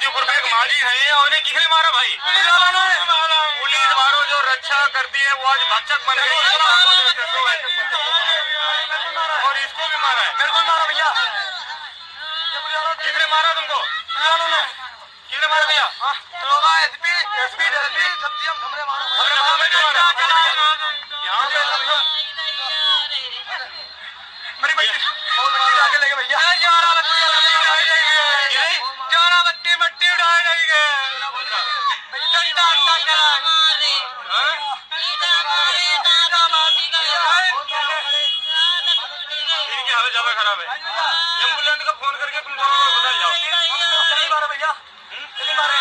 गाजीपुर में एक माजी है और उन्हें किसने मारा भाई? पुलिस वालों जो रक्षा करती है वो आज भक्षक बन गई और इसको भी मारा है। मेरे को मारा भैया। किसने मारा तुमको? किसने मारा भैया? एसपी हमने मारा। यहाँ पे मेरी बच्ची आगे लेके भैया मट्टी उड़ा देंगे। इनकी हालत ज्यादा खराब है। एम्बुलेंस का फोन करके तुम दोनों को बता जाओ। नहीं मारे भैया, नहीं मारे,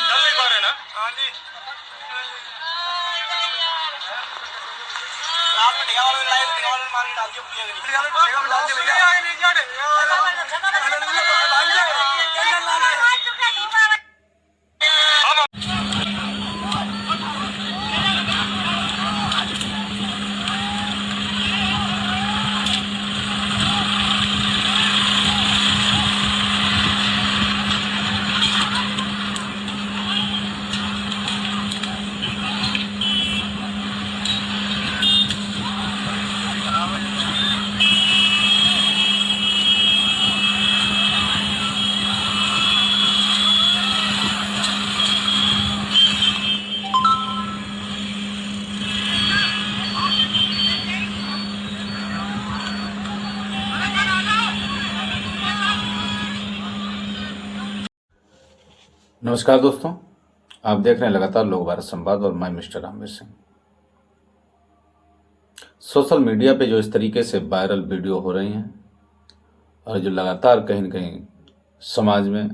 चल नहीं पा रहे ना? हाँ जी। रात में ढेगा वाले लाइव ढेगा वाले मार डाल दिया भैया। ढेगा में डाल दिया भैया। नमस्कार दोस्तों, आप देख रहे हैं लगातार लोक भारत संवाद और मैं mister Ramveer Singh. Social media पे जो इस तरीके से वायरल वीडियो हो रही हैं और जो लगातार कहीं न कहीं समाज में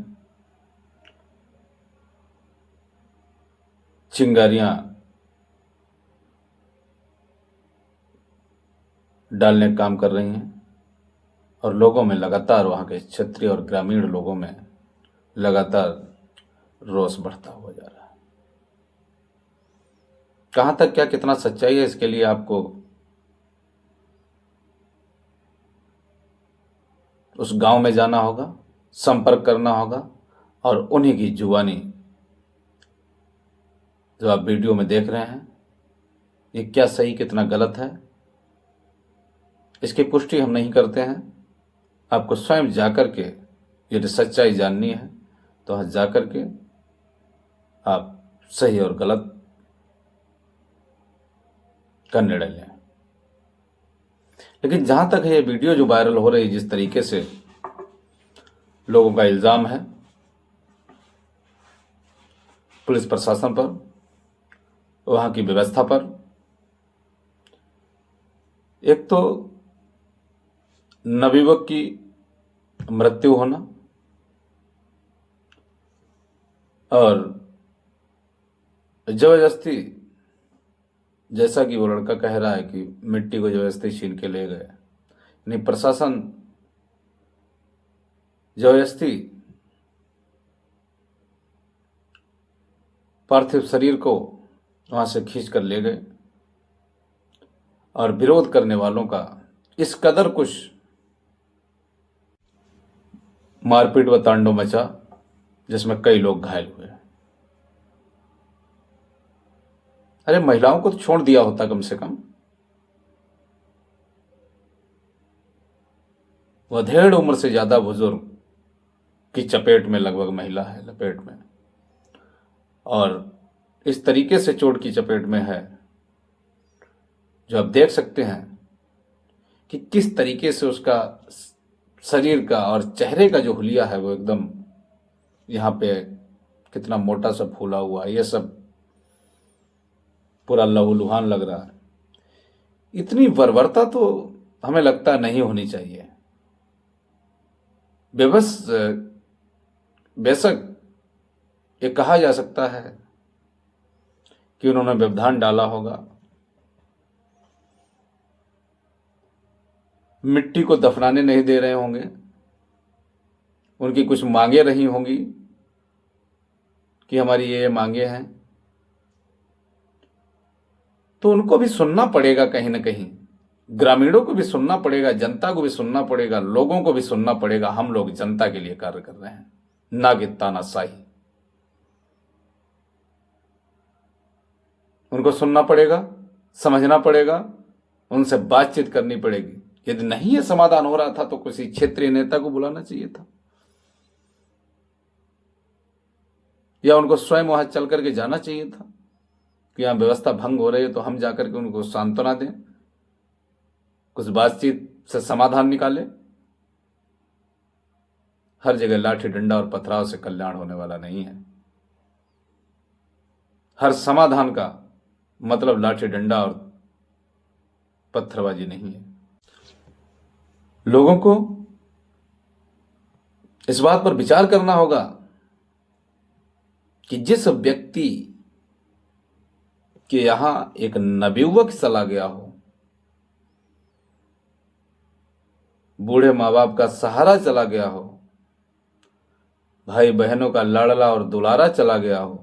चिंगारियां डालने का काम कर रही हैं और लोगों में लगातार, वहाँ के क्षेत्रीय और ग्रामीण लोगों में लगातार रोष बढ़ता हुआ जा रहा है। कहां तक क्या कितना सच्चाई है, इसके लिए आपको उस गांव में जाना होगा, संपर्क करना होगा और उन्हीं की जुबानी जो आप वीडियो में देख रहे हैं, ये क्या सही कितना गलत है, इसकी पुष्टि हम नहीं करते हैं। आपको स्वयं जाकर के यदि सच्चाई जाननी है तो वहां जाकर के आप सही और गलत का निर्णय लें। लेकिन जहां तक है ये वीडियो जो वायरल हो रही है, जिस तरीके से लोगों का इल्जाम है पुलिस प्रशासन पर, वहां की व्यवस्था पर, एक तो नवयुवक की मृत्यु होना और जबरदस्ती, जैसा कि वो लड़का कह रहा है कि मिट्टी को जबरदस्ती छीन के ले गए, यानी प्रशासन जबरदस्ती पार्थिव शरीर को वहां से खींच कर ले गए और विरोध करने वालों का इस कदर कुछ मारपीट व तांडव मचा जिसमें कई लोग घायल हुए। अरे महिलाओं को तो छोड़ दिया होता कम से कम। वह 1.5 उम्र से ज्यादा बुजुर्ग की चपेट में लगभग महिला है, लपेट में, और इस तरीके से चोट की चपेट में है जो आप देख सकते हैं कि किस तरीके से उसका शरीर का और चेहरे का जो हुलिया है वो एकदम यहाँ पे कितना मोटा सा फूला हुआ, ये सब पूरा लहूलुहान लग रहा है। इतनी बर्बरता तो हमें लगता नहीं होनी चाहिए। बेशक ये कहा जा सकता है कि उन्होंने व्यवधान डाला होगा, मिट्टी को दफनाने नहीं दे रहे होंगे, उनकी कुछ मांगे रही होंगी कि हमारी ये मांगे हैं, तो उनको भी सुनना पड़ेगा कहीं ना कहीं। ग्रामीणों को भी सुनना पड़ेगा, जनता को भी सुनना पड़ेगा, लोगों को भी सुनना पड़ेगा। हम लोग जनता के लिए कार्य कर रहे हैं, ना कि तानाशाही। उनको सुनना पड़ेगा, समझना पड़ेगा, उनसे बातचीत करनी पड़ेगी। यदि नहीं ये समाधान हो रहा था तो किसी क्षेत्रीय नेता को बुलाना चाहिए था, या उनको स्वयं वहां चल करके जाना चाहिए था कि यहां व्यवस्था भंग हो रही है, तो हम जाकर के उनको सांत्वना दें, कुछ बातचीत से समाधान निकालें। हर जगह लाठी डंडा और पथराव से कल्याण होने वाला नहीं है। हर समाधान का मतलब लाठी डंडा और पत्थरबाजी नहीं है। लोगों को इस बात पर विचार करना होगा कि जिस व्यक्ति के यहां एक नवयुवक चला गया हो, बूढ़े माँ बाप का सहारा चला गया हो, भाई बहनों का लाडला और दुलारा चला गया हो,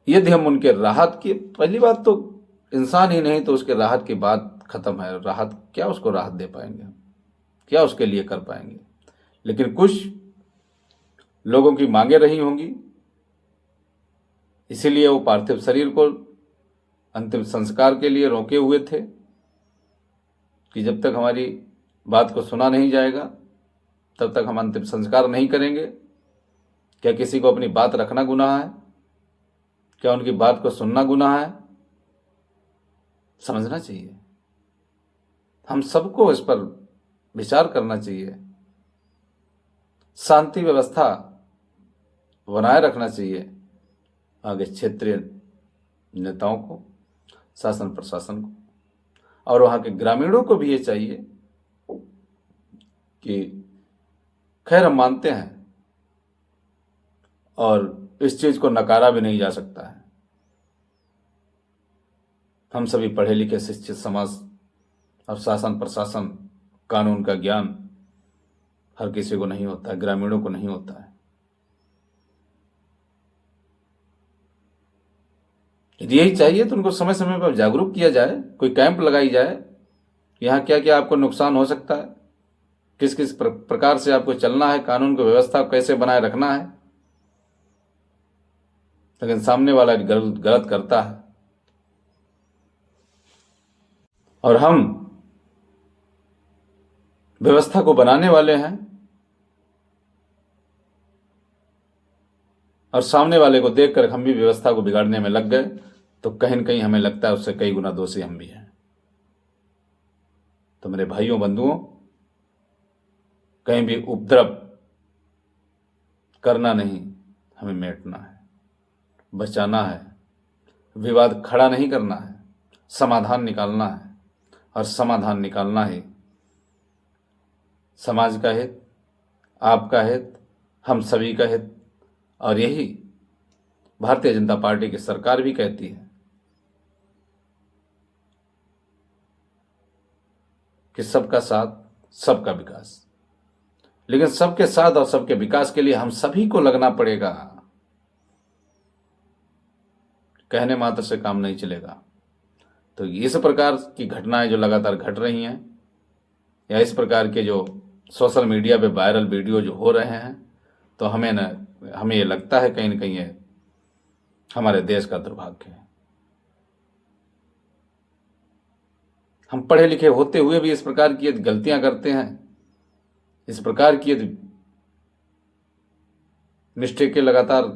यदि हम उनके राहत की, पहली बात तो इंसान ही नहीं तो उसके राहत की बात खत्म है। राहत क्या, उसको राहत दे पाएंगे हम, क्या उसके लिए कर पाएंगे। लेकिन कुछ लोगों की मांगे रही होंगी, इसीलिए वो पार्थिव शरीर को अंतिम संस्कार के लिए रोके हुए थे कि जब तक हमारी बात को सुना नहीं जाएगा तब तक हम अंतिम संस्कार नहीं करेंगे। क्या किसी को अपनी बात रखना गुनाह है? क्या उनकी बात को सुनना गुनाह है? समझना चाहिए, हम सबको इस पर विचार करना चाहिए। शांति व्यवस्था बनाए रखना चाहिए। आगे क्षेत्रीय नेताओं को, शासन प्रशासन को और वहां के ग्रामीणों को भी ये चाहिए कि खैर हम मानते हैं और इस चीज को नकारा भी नहीं जा सकता है। हम सभी पढ़े लिखे शिक्षित समाज और शासन प्रशासन, कानून का ज्ञान हर किसी को नहीं होता है, ग्रामीणों को नहीं होता है। यदि यही चाहिए तो उनको समय समय पर जागरूक किया जाए, कोई कैंप लगाई जाए, यहाँ क्या क्या आपको नुकसान हो सकता है, किस किस प्रकार से आपको चलना है, कानून की व्यवस्था कैसे बनाए रखना है। लेकिन सामने वाला गलत करता है और हम व्यवस्था को बनाने वाले हैं और सामने वाले को देखकर हम भी व्यवस्था को बिगाड़ने में लग गए, तो कहीं न कहीं हमें लगता है उससे कई गुना दोषी हम भी हैं। तो मेरे भाइयों बंधुओं, कहीं भी उपद्रव करना नहीं, हमें मेटना है, बचाना है, विवाद खड़ा नहीं करना है, समाधान निकालना है। और समाधान निकालना ही समाज का हित, आपका हित, हम सभी का हित, और यही भारतीय जनता पार्टी की सरकार भी कहती है कि सबका साथ, सबका विकास। लेकिन सबके साथ और सबके विकास के लिए हम सभी को लगना पड़ेगा। कहने मात्र से काम नहीं चलेगा। तो इस प्रकार की घटनाएं जो लगातार घट रही हैं, या इस प्रकार के जो सोशल मीडिया पे वायरल वीडियो जो हो रहे हैं, तो हमें ये लगता है कहीं न कहीं ये हमारे देश का दुर्भाग्य है। हम पढ़े लिखे होते हुए भी इस प्रकार की यदि गलतियां करते हैं, इस प्रकार की यदि मिस्टेकें लगातार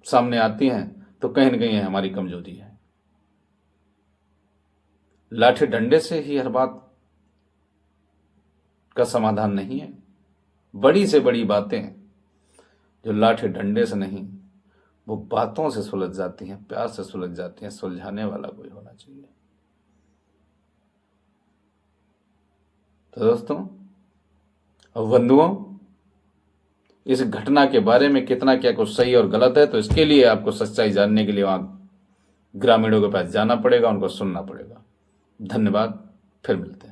सामने आती हैं, तो कहीं न कहीं हमारी कमजोरी है। लाठी डंडे से ही हर बात का समाधान नहीं है। बड़ी से बड़ी बातें जो लाठी डंडे से नहीं, वो बातों से सुलझ जाती हैं, प्यार से सुलझ जाती हैं। सुलझाने वाला कोई होना चाहिए। तो दोस्तों और बंधुओं, इस घटना के बारे में कितना क्या कुछ सही और गलत है, तो इसके लिए आपको सच्चाई जानने के लिए वहां ग्रामीणों के पास जाना पड़ेगा, उनको सुनना पड़ेगा। धन्यवाद, फिर मिलते हैं।